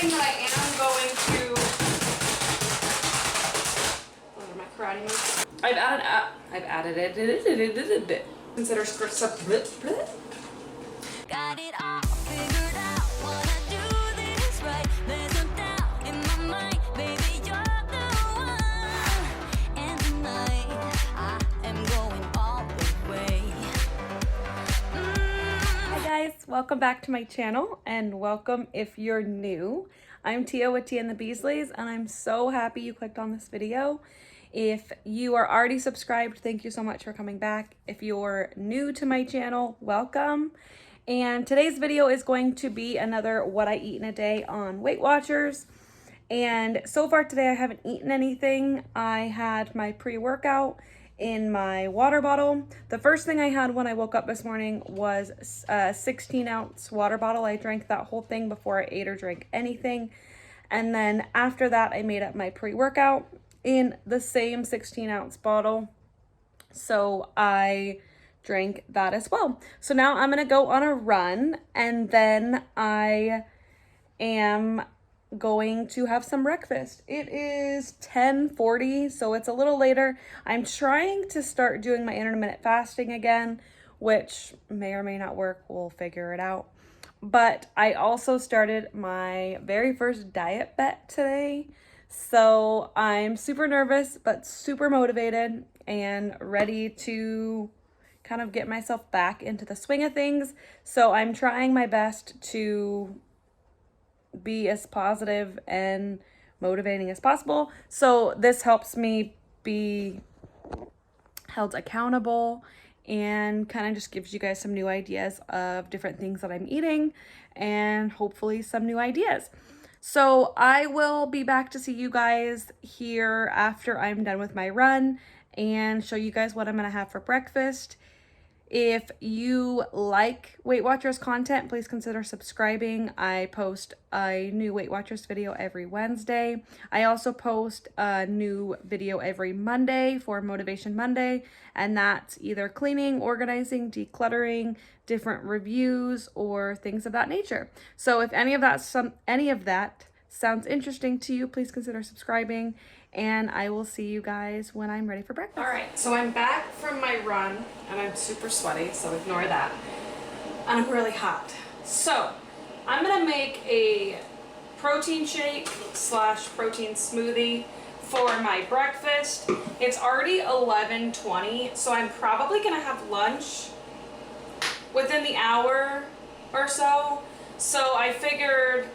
thing that I am going to, those are my karate moves. I've added it. Consider Got it all figured out. Wanna do this right. There's no doubt in my mind, baby, you're the one. And tonight I am going all the way. Hi guys, welcome back to my channel, and welcome if you're new. I'm Tia with Tia and the Beasleys, and I'm so happy you clicked on this video. If you are already subscribed, thank you so much for coming back. If you're new to my channel, welcome. And today's video is going to be another what I eat in a day on Weight Watchers. And so far today I haven't eaten anything. I had my pre-workout in my water bottle. The first thing I had when I woke up this morning was a 16-ounce water bottle. I drank that whole thing before I ate or drank anything. And then after that I made up my pre-workout in the same 16-ounce bottle. So I drank that as well. So now I'm gonna go on a run, and then I am going to have some breakfast. It is 10:40, so it's a little later. I'm trying to start doing my intermittent fasting again, which may or may not work. We'll figure it out. But I also started my very first diet bet today. So I'm super nervous, but super motivated and ready to kind of get myself back into the swing of things. So I'm trying my best to be as positive and motivating as possible. So this helps me be held accountable and kind of just gives you guys some new ideas of different things that I'm eating and hopefully some new ideas. So I will be back to see you guys here after I'm done with my run and show you guys what I'm going to have for breakfast. If you like Weight Watchers content, please consider subscribing. I post a new Weight Watchers video every Wednesday. I also post a new video every Monday for Motivation Monday, and that's either cleaning, organizing, decluttering, different reviews, or things of that nature. So if any of that sounds interesting to you, please consider subscribing, and I will see you guys when I'm ready for breakfast. All right, so I'm back from my run, and I'm super sweaty, so ignore that. And I'm really hot. So I'm gonna make a protein shake slash protein smoothie for my breakfast. It's already 11:20, so I'm probably gonna have lunch within the hour or so. So I figured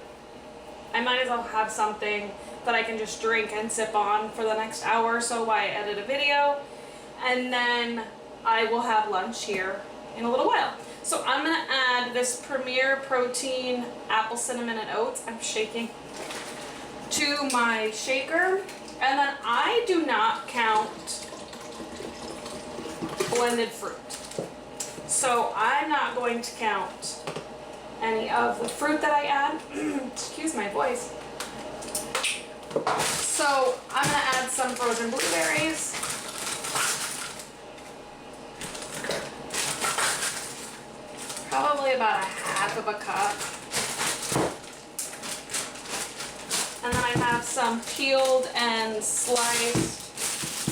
I might as well have something that I can just drink and sip on for the next hour or so while I edit a video. And then I will have lunch here in a little while. So I'm gonna add this Premier Protein Apple Cinnamon and Oats, I'm shaking, to my shaker. And then I do not count blended fruit. So I'm not going to count any of the fruit that I add. Excuse my voice. So I'm gonna add some frozen blueberries. Probably about a half of a cup. And then I have some peeled and sliced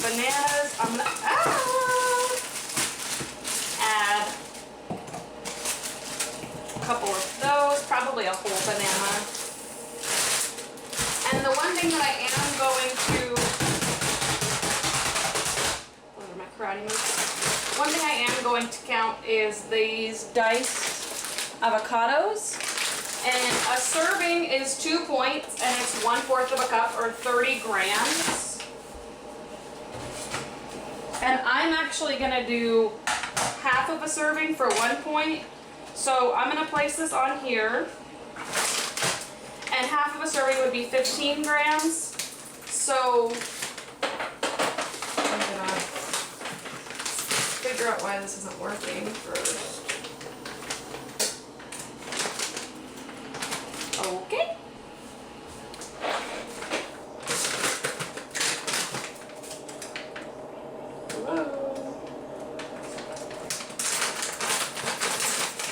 bananas. I'm gonna add a couple of those, probably a whole banana. And the one thing that I am going to, those are my karate moves. One thing I am going to count is these diced avocados. And a serving is 2 points, and it's 1/4 of a cup, or 30 grams. And I'm actually gonna do half of a serving for 1 point. So I'm gonna place this on here. And half of a serving would be 15 grams. So I'm gonna figure out why this isn't working first. Okay.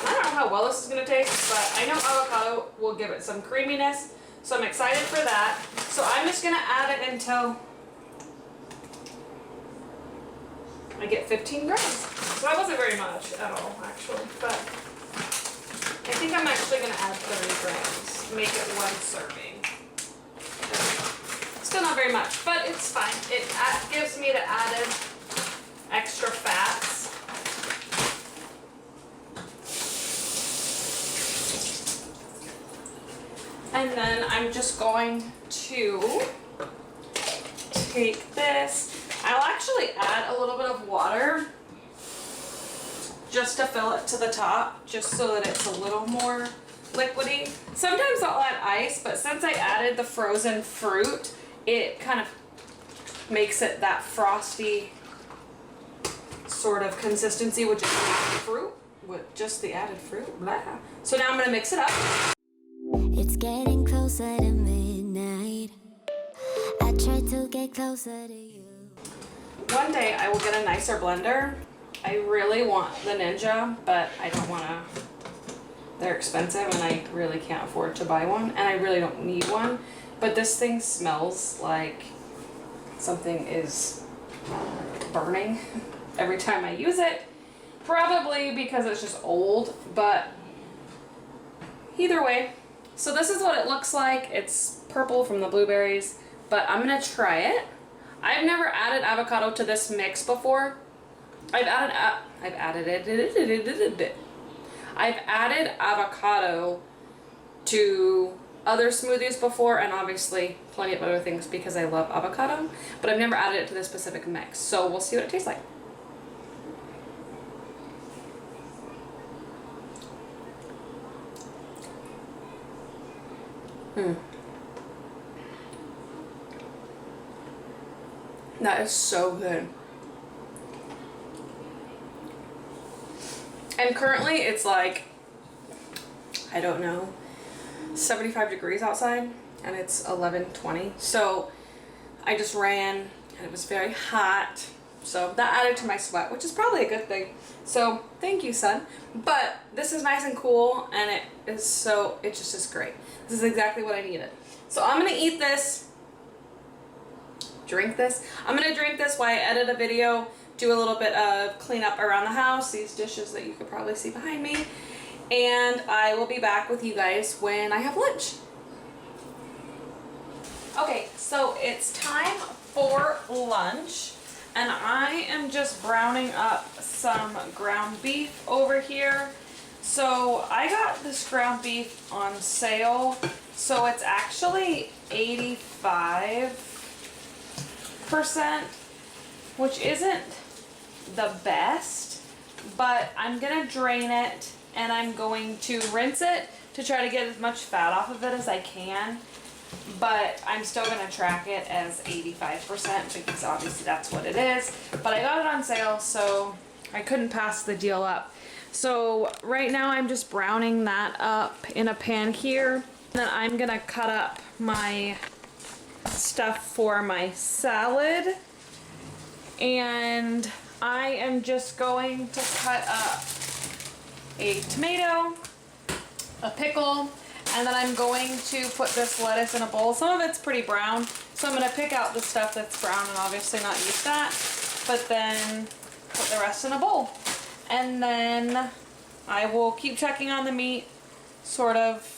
I don't know how well this is going to taste, but I know avocado will give it some creaminess. So I'm excited for that. So I'm just gonna add it until I get 15 grams. So that wasn't very much at all, actually, but I think I'm actually gonna add 30 grams, make it one serving. Still not very much, but it's fine. It gives me the added extra fats. And then I'm just going to take this. I'll actually add a little bit of water just to fill it to the top, just so that it's a little more liquidy. Sometimes I'll add ice, but since I added the frozen fruit, it kind of makes it that frosty sort of consistency with just the added fruit. Blah. So now I'm gonna mix it up. It's getting closer to midnight. I try to get closer to you. One day I will get a nicer blender. I really want the Ninja, but I don't want to. They're expensive and I really can't afford to buy one, and I really don't need one. But this thing smells like something is burning every time I use it. Probably because it's just old, but either way. So this is what it looks like. It's purple from the blueberries, but I'm gonna try it. I've never added avocado to this mix before. I've added avocado to other smoothies before, and obviously plenty of other things because I love avocado, but I've never added it to this specific mix. So we'll see what it tastes like. That is so good. And currently it's like, I don't know, 75 degrees outside, and it's 11:20. So I just ran and it was very hot. So that added to my sweat, which is probably a good thing. So thank you, sun. But this is nice and cool, and it just is great. This is exactly what I needed. So I'm gonna eat this, drink this. I'm gonna drink this while I edit a video, do a little bit of cleanup around the house, these dishes that you could probably see behind me, and I will be back with you guys when I have lunch. Okay, so it's time for lunch, and I am just browning up some ground beef over here. So I got this ground beef on sale, so it's actually 85%, which isn't the best, but I'm gonna drain it and I'm going to rinse it to try to get as much fat off of it as I can, but I'm still gonna track it as 85% because obviously that's what it is. But I got it on sale, so I couldn't pass the deal up. So right now I'm just browning that up in a pan here. And then I'm gonna cut up my stuff for my salad. And I am just going to cut up a tomato, a pickle, and then I'm going to put this lettuce in a bowl. Some of it's pretty brown, so I'm gonna pick out the stuff that's brown and obviously not use that, but then put the rest in a bowl. And then I will keep checking on the meat, sort of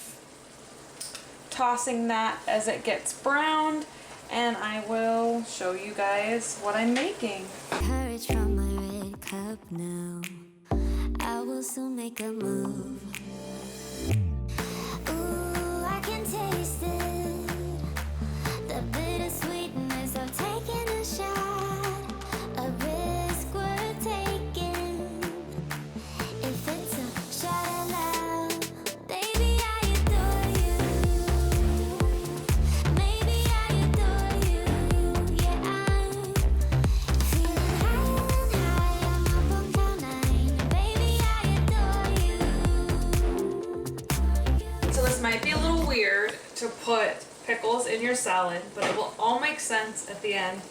tossing that as it gets browned, and I will show you guys what I'm making. Courage from my red cup now. I will soon make a move. Ooh, I can taste it. The bittersweetness of taking a shot. A risk worth taking. If it's a shot of love, baby, I adore you. Maybe I adore you. Yeah, I'm feeling higher and higher. I'm up on cloud nine. Baby, I adore you. So this might be a little weird to put pickles in your salad, but it will all make sense at the end.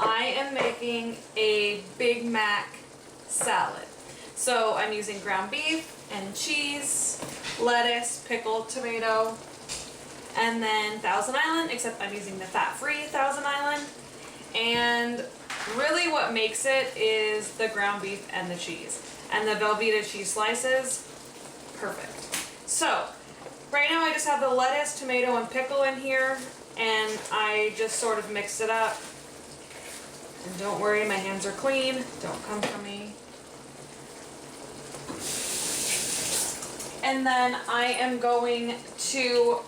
I am making a Big Mac salad. So I'm using ground beef and cheese, lettuce, pickle, tomato, and then Thousand Island, except I'm using the fat-free Thousand Island. And really what makes it is the ground beef and the cheese. And the Velveeta cheese slices, perfect. So, right now I just have the lettuce, tomato, and pickle in here, and I just sort of mixed it up. And don't worry, my hands are clean. Don't come for me. And then I am going to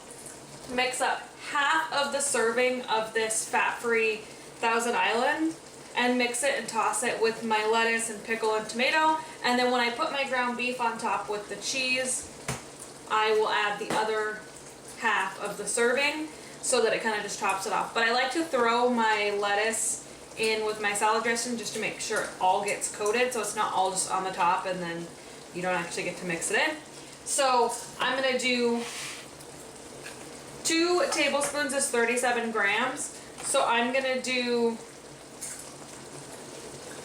mix up half of the serving of this fat-free Thousand Island and mix it and toss it with my lettuce and pickle and tomato. And then when I put my ground beef on top with the cheese, I will add the other half of the serving so that it kind of just tops it off. But I like to throw my lettuce in with my salad dressing just to make sure it all gets coated, so it's not all just on the top and then you don't actually get to mix it in. So I'm gonna do 2 tablespoons is 37 grams. So I'm gonna do,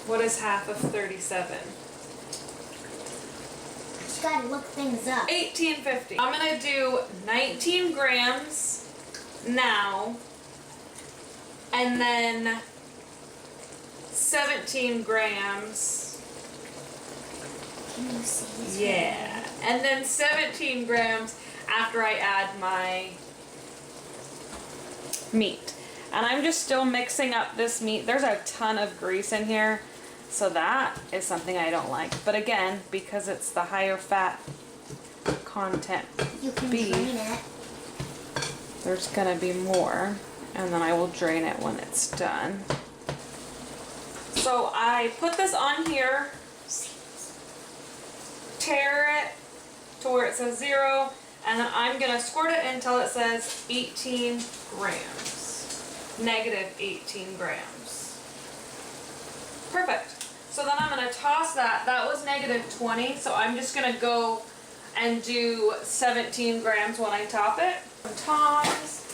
what is half of 37? You gotta look things up. 1850. I'm gonna do 19 grams now, and then 17 grams. Can you see this? Yeah. And then 17 grams after I add my meat. And I'm just still mixing up this meat. There's a ton of grease in here, so that is something I don't like. But again, because it's the higher fat content You can beef, drain it. there's gonna be more, and then I will drain it when it's done. So I put this on here, tear it to where it says 0, and then I'm gonna squirt it until it says 18 grams. Negative 18 grams. Perfect. So then I'm gonna toss that. That was negative 20, so I'm just gonna go and do 17 grams when I top it. Tongs,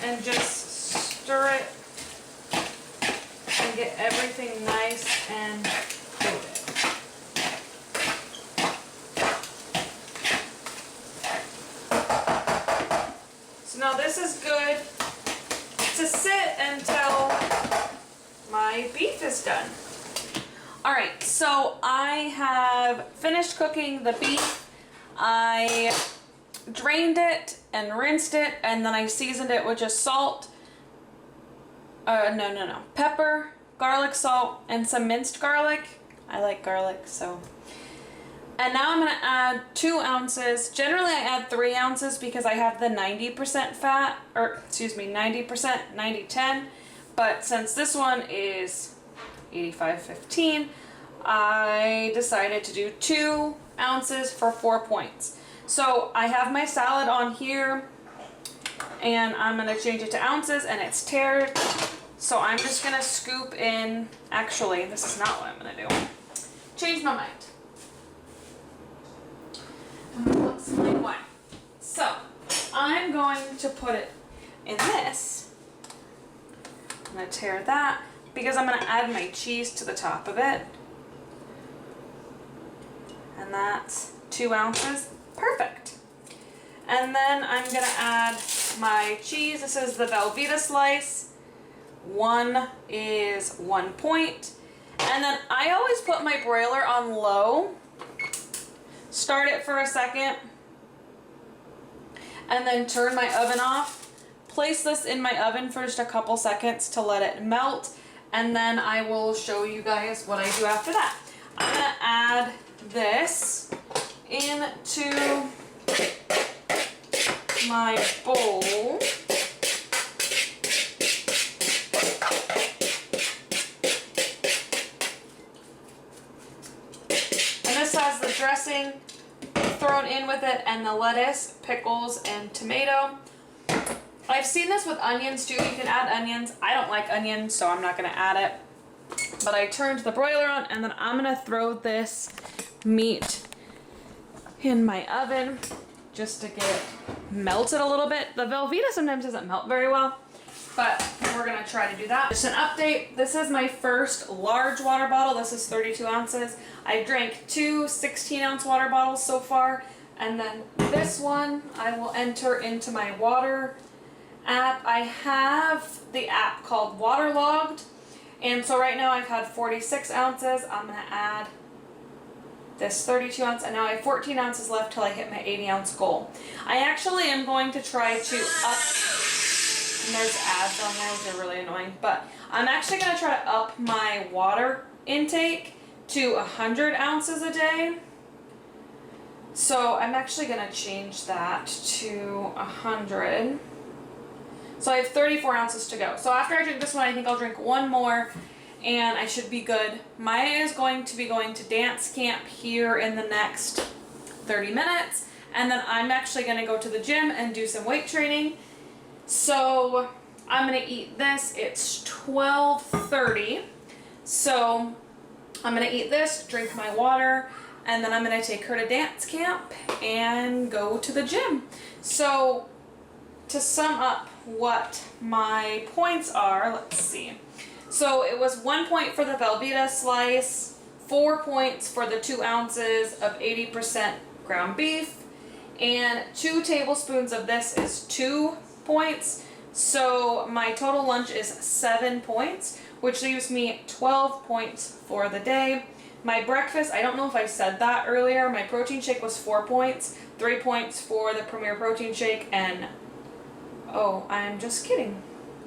and just stir it and get everything nice and coated. So now this is good to sit until my beef is done. Alright, so I have finished cooking the beef. I drained it and rinsed it, and then I seasoned it with just salt, pepper, garlic salt, and some minced garlic. I like garlic, so. And now I'm gonna add 2 ounces. Generally I add 3 ounces because I have the 90% fat, or excuse me, 90%, 90-10. But since this one is 85-15, I decided to do 2 ounces for 4 points. So I have my salad on here, and I'm gonna change it to ounces, and it's tiered. So I'm just gonna scoop in, actually, this is not what I'm gonna do. Change my mind. I'm gonna explain why. So I'm going to put it in this. I'm gonna tear that because I'm gonna add my cheese to the top of it. And that's 2 ounces. Perfect. And then I'm gonna add my cheese. This is the Velveeta slice. 1 is 1 point. And then I always put my broiler on low. Start it for a second. And then turn my oven off. Place this in my oven for just a couple seconds to let it melt. And then I will show you guys what I do after that. I'm gonna add this into my bowl. And this has the dressing thrown in with it and the lettuce, pickles, and tomato. I've seen this with onions too. You can add onions. I don't like onions, so I'm not gonna add it. But I turned the broiler on, and then I'm gonna throw this meat in my oven just to get it melted a little bit. The Velveeta sometimes doesn't melt very well, but we're gonna try to do that. Just an update, this is my first large water bottle. This is 32 ounces. I drank 2 16-ounce water bottles so far. And then this one I will enter into my water app. I have the app called Waterlogged. And so right now I've had 46 ounces. I'm going to add this 32 ounce, and now I have 14 ounces left till I hit my 80 ounce goal. I actually am going to try to up, and there's ads on there which are really annoying, but I'm actually going to try to up my water intake to 100 ounces a day. So I'm actually going to change that to 100. So I have 34 ounces to go. So after I drink this one, I think I'll drink one more and I should be good. Maya is going to be going to dance camp here in the next 30 minutes. And then I'm actually going to go to the gym and do some weight training. So I'm going to eat this. It's 12:30. So I'm going to eat this, drink my water, and then I'm going to take her to dance camp and go to the gym. So to sum up what my points are, let's see. So it was 1 point for the Velveeta slice, 4 points for the 2 ounces of 80% ground beef, and 2 tablespoons of this is 2 points. So my total lunch is 7 points, which leaves me 12 points for the day. My breakfast, I don't know if I said that earlier, my protein shake was 4 points, 3 points for the Premier Protein Shake, and oh, I'm just kidding.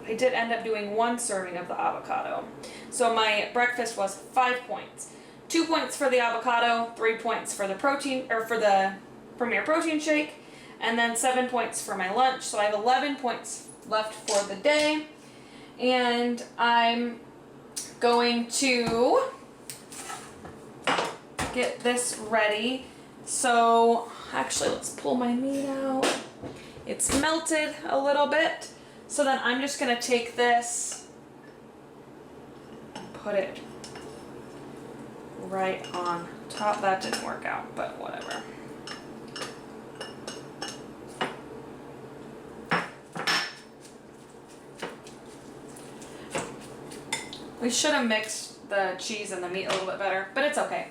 I did end up doing 1 serving of the avocado. So my breakfast was 5 points. 2 points for the avocado, 3 points for the protein, or for the Premier Protein Shake, and then 7 points for my lunch. So I have 11 points left for the day. And I'm going to get this ready. So actually, let's pull my meat out. It's melted a little bit. So then I'm just going to take this, put it right on top. That didn't work out, but whatever. We should have mixed the cheese and the meat a little bit better, but it's okay.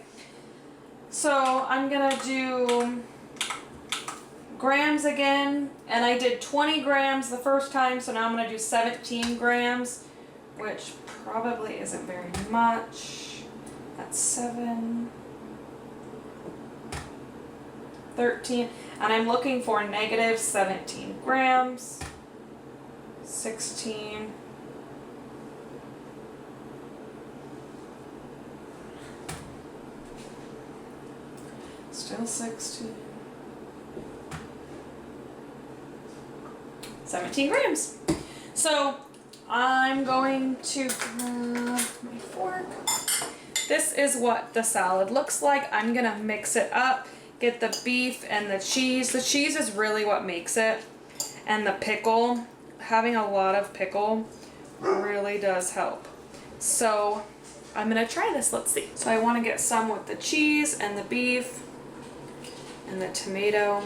So I'm going to do grams again, and I did 20 grams the first time, so now I'm going to do 17 grams, which probably isn't very much. That's 7, 13, and I'm looking for negative 17 grams, 16, still 16, 17 grams. So I'm going to grab my fork. This is what the salad looks like. I'm gonna mix it up, get the beef and the cheese. The cheese is really what makes it, and the pickle. Having a lot of pickle really does help. So I'm gonna try this, let's see. So I wanna get some with the cheese and the beef and the tomato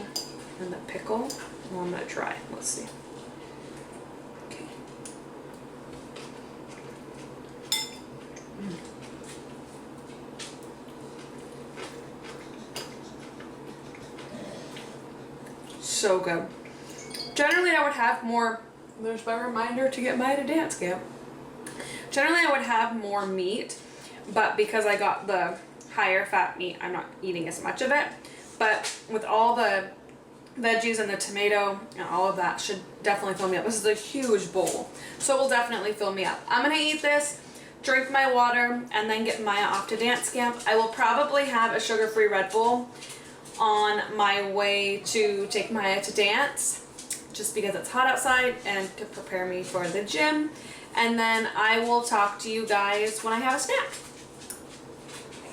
and the pickle. Well, I'm gonna try, let's see. Okay. So good. Generally I would have more, there's my reminder to get Maya to dance camp. Generally I would have more meat, but because I got the higher fat meat, I'm not eating as much of it. But with all the veggies and the tomato and all of that should definitely fill me up. This is a huge bowl, so it will definitely fill me up. I'm gonna eat this, drink my water, and then get Maya off to dance camp. I will probably have a sugar-free Red Bull on my way to take Maya to dance, just because it's hot outside and to prepare me for the gym. And then I will talk to you guys when I have a snack.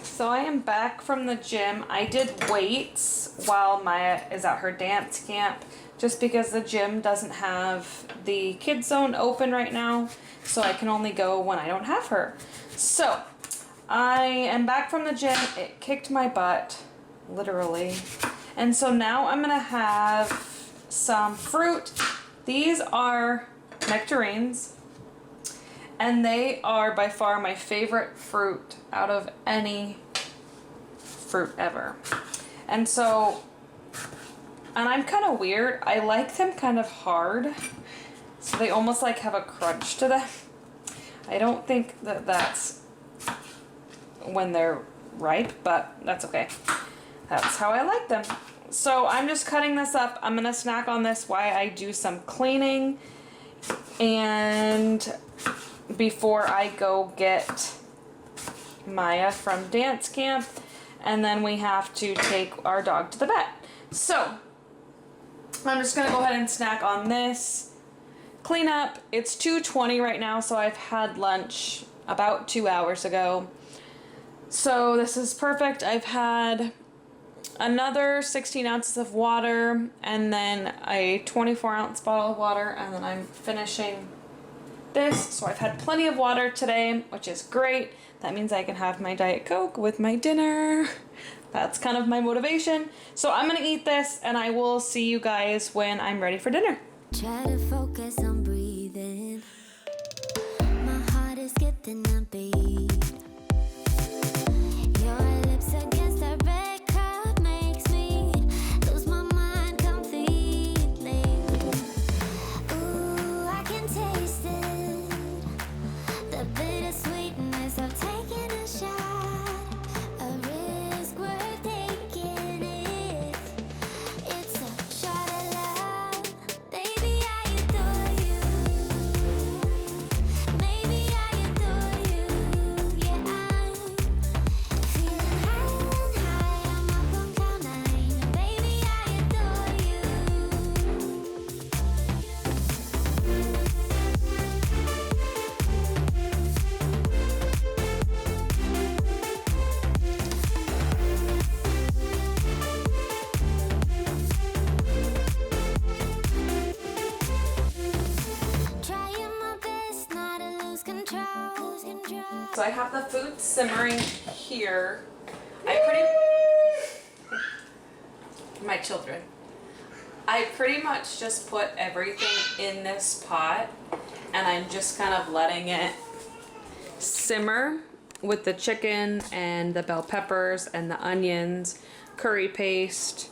So I am back from the gym. I did weights while Maya is at her dance camp, just because the gym doesn't have the kids zone open right now, so I can only go when I don't have her. So I am back from the gym. It kicked my butt, literally. And so now I'm gonna have some fruit. These are nectarines, and they are by far my favorite fruit out of any fruit ever. And so And I'm kind of weird. I like them kind of hard. So they almost like have a crunch to them. I don't think that that's when they're ripe, but that's okay. That's how I like them. So I'm just cutting this up. I'm gonna snack on this while I do some cleaning and before I go get Maya from dance camp, and then we have to take our dog to the vet. So I'm just gonna go ahead and snack on this. Clean up. It's 2:20 right now, so I've had lunch about 2 hours ago. So this is perfect. I've had another 16 ounces of water and then a 24-ounce bottle of water, and then I'm finishing this. So I've had plenty of water today, which is great. That means I can have my Diet Coke with my dinner. That's kind of my motivation. So I'm gonna eat this and I will see you guys when I'm ready for dinner. Try to focus on breathing. My heart is skipping a beat. Your lips against the red cup makes me lose my mind completely. Ooh, I can taste it. The bittersweetness of taking a shot. A risk worth taking it. It's a shot of love. Baby, I adore you. Maybe I adore you. Yeah, I'm feeling high and high. I'm up on cloud nine. Baby, I adore you. Trying my best not to lose control. So I have the food simmering here. My children. I pretty much just put everything in this pot and I'm just kind of letting it simmer with the chicken and the bell peppers and the onions, curry paste,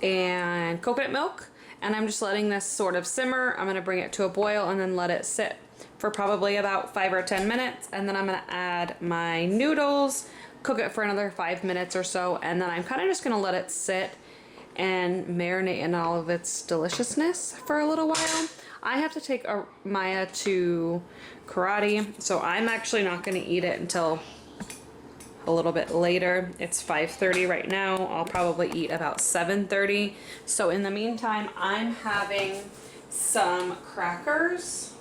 and coconut milk. And I'm just letting this sort of simmer. I'm gonna bring it to a boil and then let it sit for probably about 5 or 10 minutes. And then I'm gonna add my noodles, cook it for another 5 minutes or so. And then I'm kind of just gonna let it sit and marinate in all of its deliciousness for a little while. I have to take Maya to karate, so I'm actually not gonna eat it until a little bit later. It's 5:30 right now. I'll probably eat about 7:30. So in the meantime, I'm having some crackers,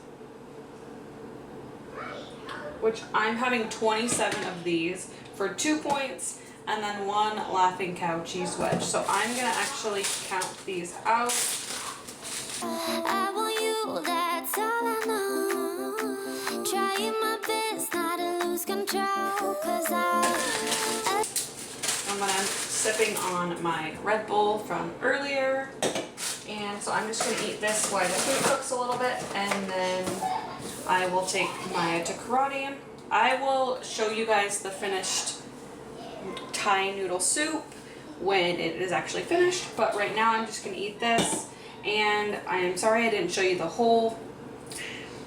which I'm having 27 of these for 2 points, and then 1 Laughing Cow cheese wedge. So I'm gonna actually count these out. I want you, that's all I know. Trying my best not to lose control. Cause I'm sipping on my Red Bull from earlier. And so I'm just gonna eat this while the food cooks a little bit, and then I will take Maya to karate. I will show you guys the finished Thai noodle soup when it is actually finished, but right now I'm just gonna eat this. And I am sorry I didn't show you the whole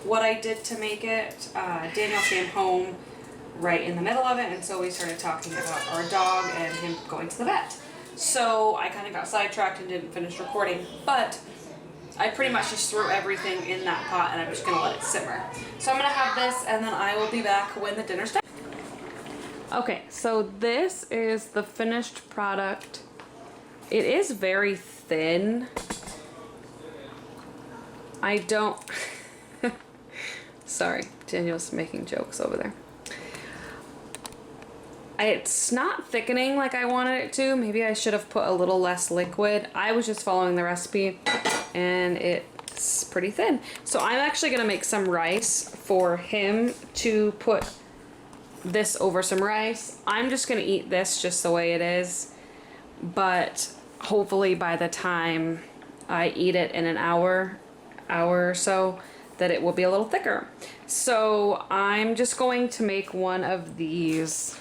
what I did to make it. Daniel came home right in the middle of it, and so we started talking about our dog and him going to the vet. So I kind of got sidetracked and didn't finish recording, but I pretty much just threw everything in that pot and I'm just gonna let it simmer. So I'm gonna have this and then I will be back when the dinner's done. Okay, so this is the finished product. It is very thin. I don't, sorry, Daniel's making jokes over there. It's not thickening like I wanted it to. Maybe I should have put a little less liquid. I was just following the recipe and it's pretty thin. So I'm actually gonna make some rice for him to put this over some rice. I'm just gonna eat this just the way it is, but hopefully by the time I eat it in an hour or so, that it will be a little thicker. So I'm just going to make one of these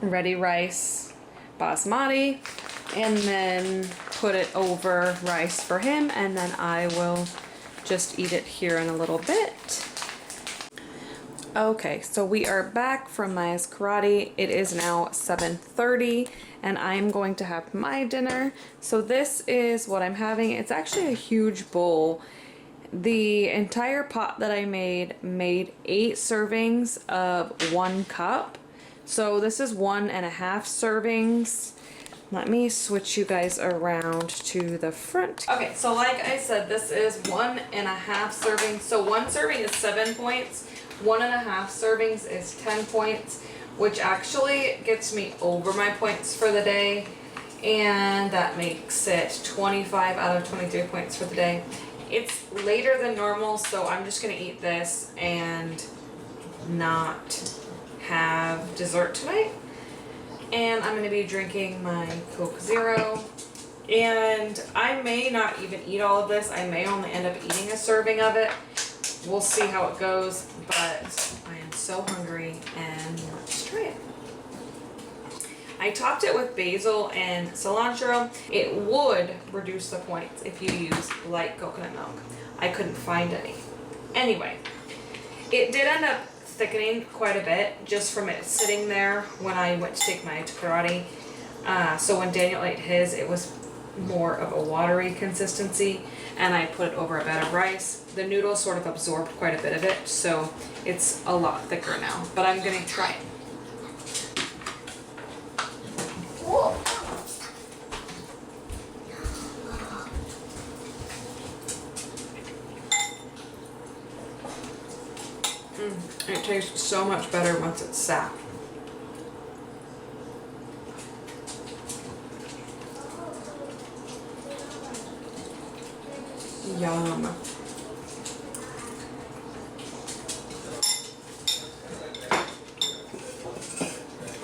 ready rice basmati, and then put it over rice for him, and then I will just eat it here in a little bit. Okay, so we are back from Maya's karate. It is now 7:30 and I'm going to have my dinner. So this is what I'm having. It's actually a huge bowl. The entire pot that I made 8 servings of 1 cup. So this is 1.5 servings. Let me switch you guys around to the front. Okay, so like I said, this is 1.5 servings. So 1 serving is 7 points. 1.5 servings is 10 points, which actually gets me over my points for the day. And that makes it 25 out of 23 points for the day. It's later than normal, so I'm just gonna eat this and not have dessert tonight. And I'm gonna be drinking my Coke Zero. And I may not even eat all of this. I may only end up eating a serving of it. We'll see how it goes, but I am so hungry and let's try it. I topped it with basil and cilantro. It would reduce the points if you use light coconut milk. I couldn't find any. Anyway, it did end up thickening quite a bit just from it sitting there when I went to take my karate. So when Daniel ate his, it was more of a watery consistency, and I put it over a bed of rice. The noodles sort of absorbed quite a bit of it, so it's a lot thicker now, but I'm gonna try it. It tastes so much better once it's sat. Yum.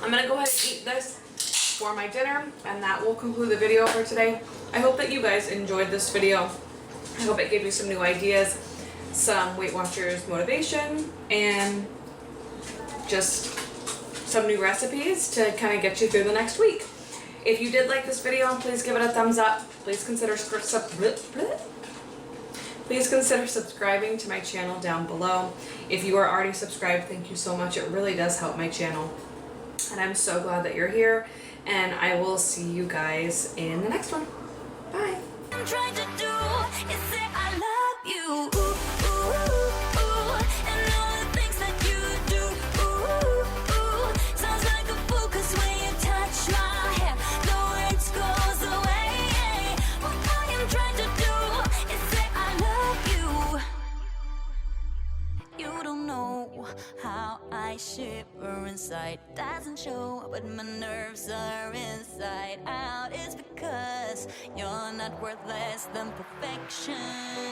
I'm gonna go ahead and eat this for my dinner, and that will conclude the video for today. I hope that you guys enjoyed this video. I hope it gave you some new ideas, some Weight Watchers motivation, and just some new recipes to kind of get you through the next week. If you did like this video, please give it a thumbs up. Please consider subscribing to my channel down below. If you are already subscribed, thank you so much. It really does help my channel. And I'm so glad that you're here. And I will see you guys in the next one. Bye. I'm trying to do is say I love you. Ooh, ooh, ooh, and all the things that you do. Ooh, ooh, sounds like a fool 'cause when you touch my hair, the words goes away. What I am trying to do is say I love you. You don't know how I shiver inside. Doesn't show, but my nerves are inside out. It's because you're not worth less than perfection.